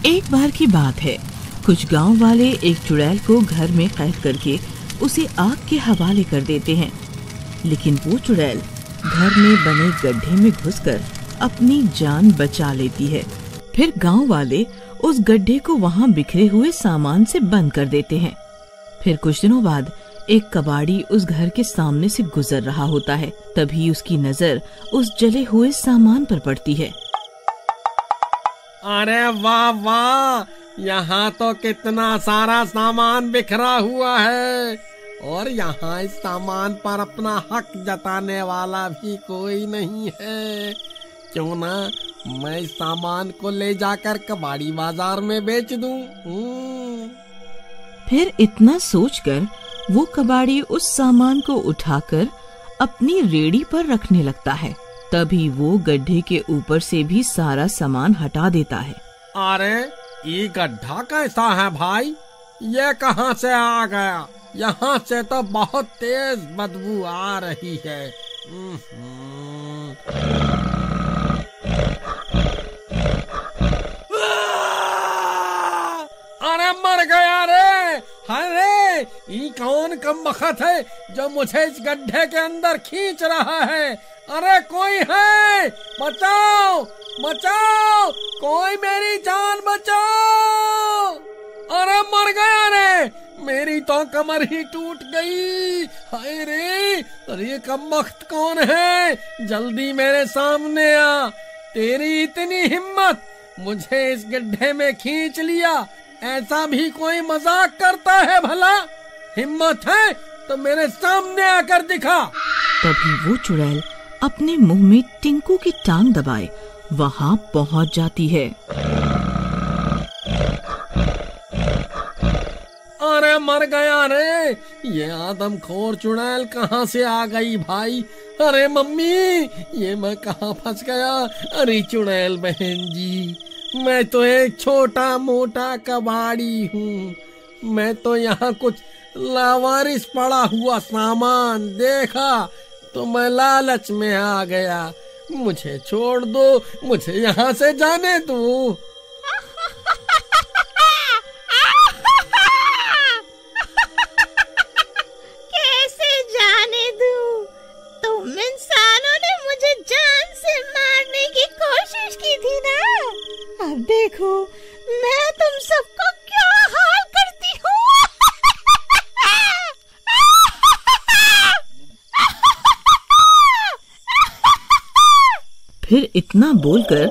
एक बार की बात है, कुछ गांव वाले एक चुड़ैल को घर में कैद करके उसे आग के हवाले कर देते हैं। लेकिन वो चुड़ैल घर में बने गड्ढे में घुसकर अपनी जान बचा लेती है। फिर गांव वाले उस गड्ढे को वहां बिखरे हुए सामान से बंद कर देते हैं। फिर कुछ दिनों बाद एक कबाड़ी उस घर के सामने से गुजर रहा होता है। तभी उसकी नजर उस जले हुए सामान पर पड़ती है। अरे वाह वाह, यहाँ तो कितना सारा सामान बिखरा हुआ है और यहाँ इस सामान पर अपना हक जताने वाला भी कोई नहीं है। क्यों ना मैं इस सामान को ले जाकर कबाड़ी बाजार में बेच दूं। फिर इतना सोचकर वो कबाड़ी उस सामान को उठाकर अपनी रेड़ी पर रखने लगता है। तभी वो गड्ढे के ऊपर से भी सारा सामान हटा देता है। अरे ये गड्ढा कैसा है भाई, ये कहाँ से आ गया? यहाँ से तो बहुत तेज बदबू आ रही है। अरे मर गया रे। अरे ये कौन कमबख्त है जो मुझे इस गड्ढे के अंदर खींच रहा है? अरे कोई है, बचाओ बचाओ, कोई मेरी जान बचाओ। अरे मर गया रे, मेरी तो कमर ही टूट गई। हाय रे, अरे ये कमबख्त कौन है? जल्दी मेरे सामने आ। तेरी इतनी हिम्मत, मुझे इस गड्ढे में खींच लिया। ऐसा भी कोई मजाक करता है भला? हिम्मत है तो मेरे सामने आकर दिखा। तभी वो चुड़ैल अपने मुंह में टिंकू की टांग दबाए वहां पहुंच जाती है। अरे मर गया रे, ये आदमखोर चुड़ैल कहाँ से आ गई भाई? अरे मम्मी, ये मैं कहाँ फंस गया? अरे चुड़ैल बहन जी, मैं तो एक छोटा मोटा कबाड़ी हूँ। मैं तो यहाँ कुछ लावारिस पड़ा हुआ सामान देखा तो मैं लालच में आ गया। मुझे छोड़ दो, मुझे यहाँ से जाने दो। कैसे जाने दूं? तुम इंसानों ने मुझे जान से मारने की कोशिश की थी ना। अब देखो मैं तुम सबको क्या हाल करती हूँ। फिर इतना बोलकर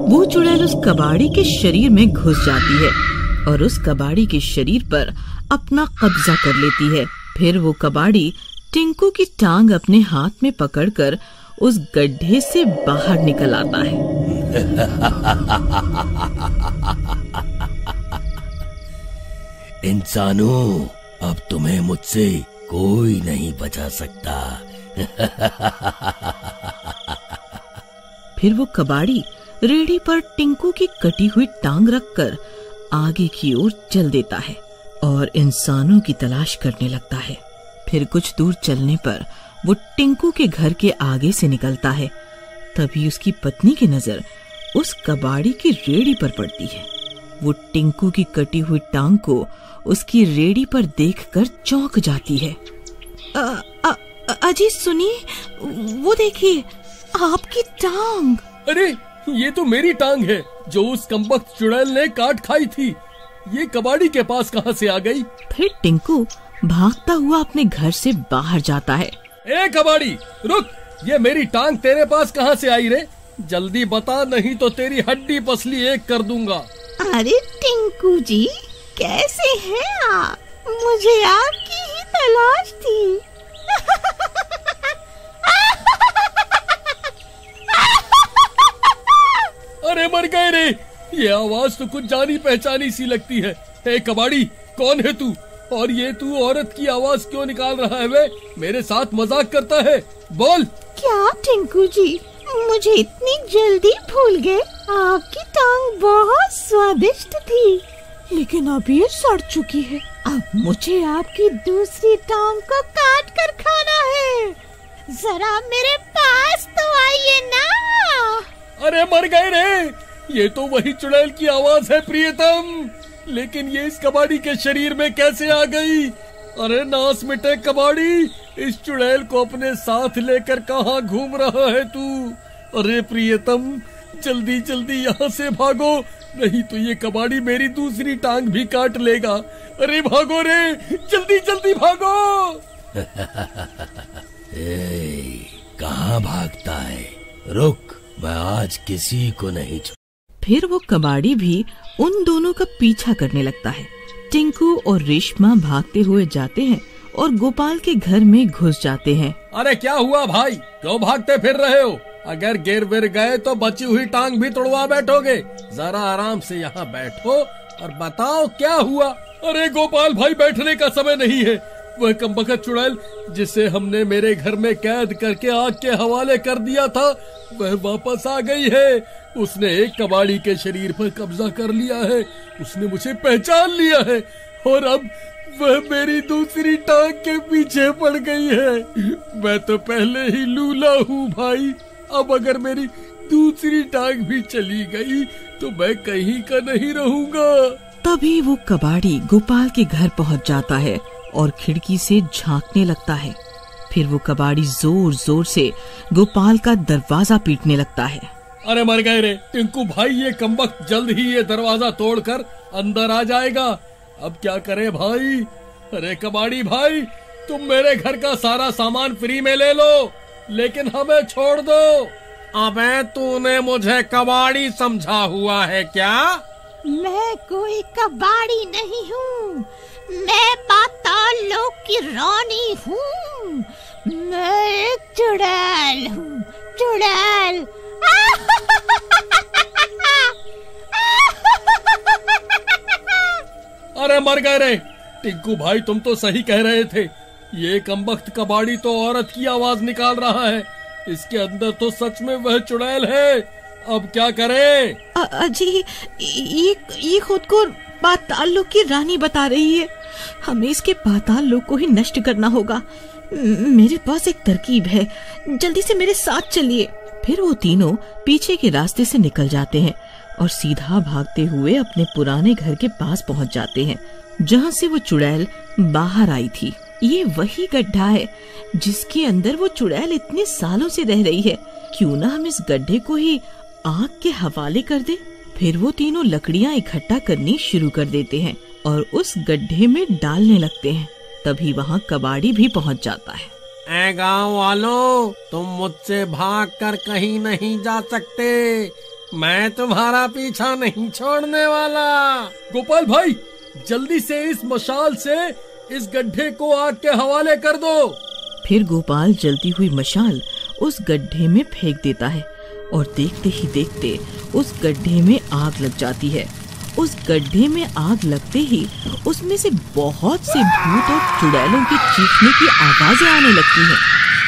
वो चुड़ैल उस कबाड़ी के शरीर में घुस जाती है और उस कबाड़ी के शरीर पर अपना कब्जा कर लेती है। फिर वो कबाड़ी टिंकू की टांग अपने हाथ में पकड़कर उस गड्ढे से बाहर निकल आता है। इंसानों, अब तुम्हें मुझसे कोई नहीं बचा सकता। फिर वो कबाड़ी रेड़ी पर टिंकू की कटी हुई टांग रखकर आगे की ओर चल देता है और इंसानों की तलाश करने लगता है। फिर कुछ दूर चलने पर वो टिंकू के घर के आगे से निकलता है। तभी उसकी पत्नी की नजर उस कबाड़ी की रेड़ी पर पड़ती है। वो टिंकू की कटी हुई टांग को उसकी रेड़ी पर देखकर चौंक जाती है। अजी सुनिए, वो देखिए आपकी टांग। अरे ये तो मेरी टांग है जो उस कमबख्त चुड़ैल ने काट खाई थी। ये कबाड़ी के पास कहाँ से आ गई? फिर टिंकू भागता हुआ अपने घर से बाहर जाता है। ए कबाड़ी रुक, ये मेरी टांग तेरे पास कहाँ से आई रे? जल्दी बता, नहीं तो तेरी हड्डी पसली एक कर दूंगा। अरे टिंकू जी, कैसे हैं आप? मुझे आपकी ही तलाश थी। अरे मर गए रे, ये आवाज तो कुछ जानी पहचानी सी लगती है। ए कबाड़ी, कौन है तू? और ये तू औरत की आवाज क्यों निकाल रहा है? वे मेरे साथ मजाक करता है? बोल। क्या टिंकू जी, मुझे इतनी जल्दी भूल गए? आपकी टांग बहुत स्वादिष्ट थी, लेकिन अब ये सड़ चुकी है। अब मुझे आपकी दूसरी टांग को काट कर खाना है। जरा मेरे पास तो आइए ना। अरे मर गए रे, ये तो वही चुड़ैल की आवाज है प्रियतम, लेकिन ये इस कबाड़ी के शरीर में कैसे आ गई? अरे नास मिटे कबाड़ी, इस चुड़ैल को अपने साथ लेकर कहाँ घूम रहा है तू? अरे प्रियतम, जल्दी जल्दी यहाँ से भागो, नहीं तो ये कबाड़ी मेरी दूसरी टांग भी काट लेगा। अरे भागो रे, जल्दी जल्दी भागो। कहाँ भागता है? रुक, मैं आज किसी को नहीं छोड़। फिर वो कबाड़ी भी उन दोनों का पीछा करने लगता है। टिंकू और रेशमा भागते हुए जाते हैं और गोपाल के घर में घुस जाते हैं। अरे क्या हुआ भाई, क्यों भागते फिर रहे हो? अगर गिर विर गए तो बची हुई टांग भी तोड़वा बैठोगे। जरा आराम से यहाँ बैठो और बताओ क्या हुआ। अरे गोपाल भाई, बैठने का समय नहीं है। वह कमबख्त चुड़ैल जिसे हमने मेरे घर में कैद करके आग के हवाले कर दिया था, वह वापस आ गई है। उसने एक कबाड़ी के शरीर पर कब्जा कर लिया है। उसने मुझे पहचान लिया है और अब वह मेरी दूसरी टांग के पीछे पड़ गई है। मैं तो पहले ही लूला हूँ भाई, अब अगर मेरी दूसरी टांग भी चली गई तो मैं कहीं का नहीं रहूंगा। तभी वो कबाड़ी गोपाल के घर पहुंच जाता है और खिड़की से झांकने लगता है। फिर वो कबाड़ी जोर जोर से गोपाल का दरवाजा पीटने लगता है। अरे मर गए रे टिंकू भाई, ये कमबख्त जल्द ही ये दरवाजा तोड़कर अंदर आ जाएगा। अब क्या करे भाई? अरे कबाड़ी भाई, तुम मेरे घर का सारा सामान फ्री में ले लो, लेकिन हमें छोड़ दो। अबे तूने मुझे कबाड़ी समझा हुआ है क्या? मैं कोई कबाड़ी नहीं हूँ, मैं पाताल लोक की रानी हूँ। मैं एक चुड़ैल हूँ, चुड़ैल। अरे मर गए रे टिंकू भाई, तुम तो सही कह रहे थे। ये कमबख्त कबाड़ी तो औरत की आवाज निकाल रहा है। इसके अंदर तो सच में वह चुड़ैल है। अब क्या करें? अजी, ये खुद को पाताल लोक की रानी बता रही है। हमें इसके पाताल लोक को ही नष्ट करना होगा। मेरे पास एक तरकीब है, जल्दी से मेरे साथ चलिए। फिर वो तीनों पीछे के रास्ते से निकल जाते हैं और सीधा भागते हुए अपने पुराने घर के पास पहुंच जाते हैं, जहां से वो चुड़ैल बाहर आई थी। ये वही गड्ढा है जिसके अंदर वो चुड़ैल इतने सालों से रह रही है। क्यों ना हम इस गड्ढे को ही आग के हवाले कर दे। फिर वो तीनों लकड़ियां इकट्ठा करनी शुरू कर देते हैं और उस गड्ढे में डालने लगते हैं। तभी वहाँ कबाड़ी भी पहुँच जाता है। ऐ गाँव वालों, तुम मुझसे भागकर कहीं नहीं जा सकते। मैं तुम्हारा पीछा नहीं छोड़ने वाला। गोपाल भाई, जल्दी से इस मशाल से इस गड्ढे को आग के हवाले कर दो। फिर गोपाल जलती हुई मशाल उस गड्ढे में फेंक देता है और देखते ही देखते उस गड्ढे में आग लग जाती है। उस गड्ढे में आग लगते ही उसमें से बहुत से भूत और चुड़ैलों के चीखने की आवाजें आने लगती हैं।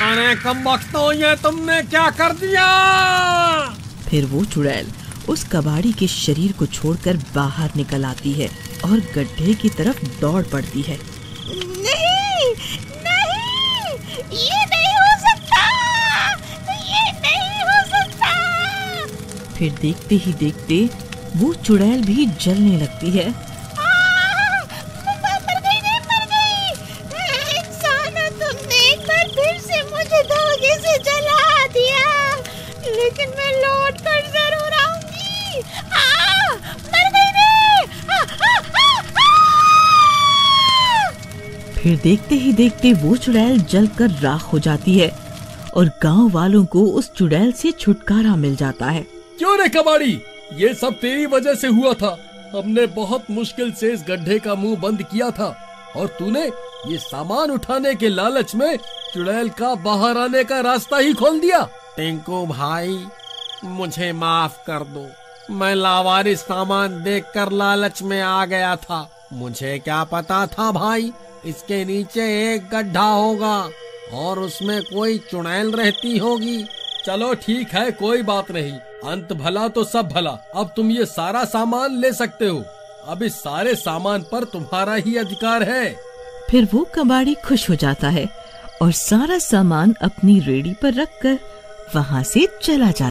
अरे कमबख्तों, ये तुमने क्या कर दिया? फिर वो चुड़ैल उस कबाड़ी के शरीर को छोड़कर बाहर निकल आती है और गड्ढे की तरफ दौड़ पड़ती है। नहीं, नहीं, ये नहीं हो सकता, ये नहीं हो सकता। फिर देखते ही देखते वो चुड़ैल भी जलने लगती है। मर गई। इंसानों, तुमने एक बार फिर से मुझे धागे से जला दिया, लेकिन मैं लौट कर जरूर आऊंगी। मर गई रे। फिर देखते ही देखते वो चुड़ैल जलकर राख हो जाती है और गांव वालों को उस चुड़ैल से छुटकारा मिल जाता है। क्यों रे कबाड़ी, ये सब तेरी वजह से हुआ था। हमने बहुत मुश्किल से इस गड्ढे का मुंह बंद किया था और तूने ये सामान उठाने के लालच में चुड़ैल का बाहर आने का रास्ता ही खोल दिया। टिंकू भाई, मुझे माफ कर दो। मैं लावारिस सामान देखकर लालच में आ गया था। मुझे क्या पता था भाई, इसके नीचे एक गड्ढा होगा और उसमें कोई चुड़ैल रहती होगी। चलो ठीक है, कोई बात नहीं। अंत भला तो सब भला। अब तुम ये सारा सामान ले सकते हो। अब इस सारे सामान पर तुम्हारा ही अधिकार है। फिर वो कबाड़ी खुश हो जाता है और सारा सामान अपनी रेडी पर रखकर वहाँ से चला जाता है।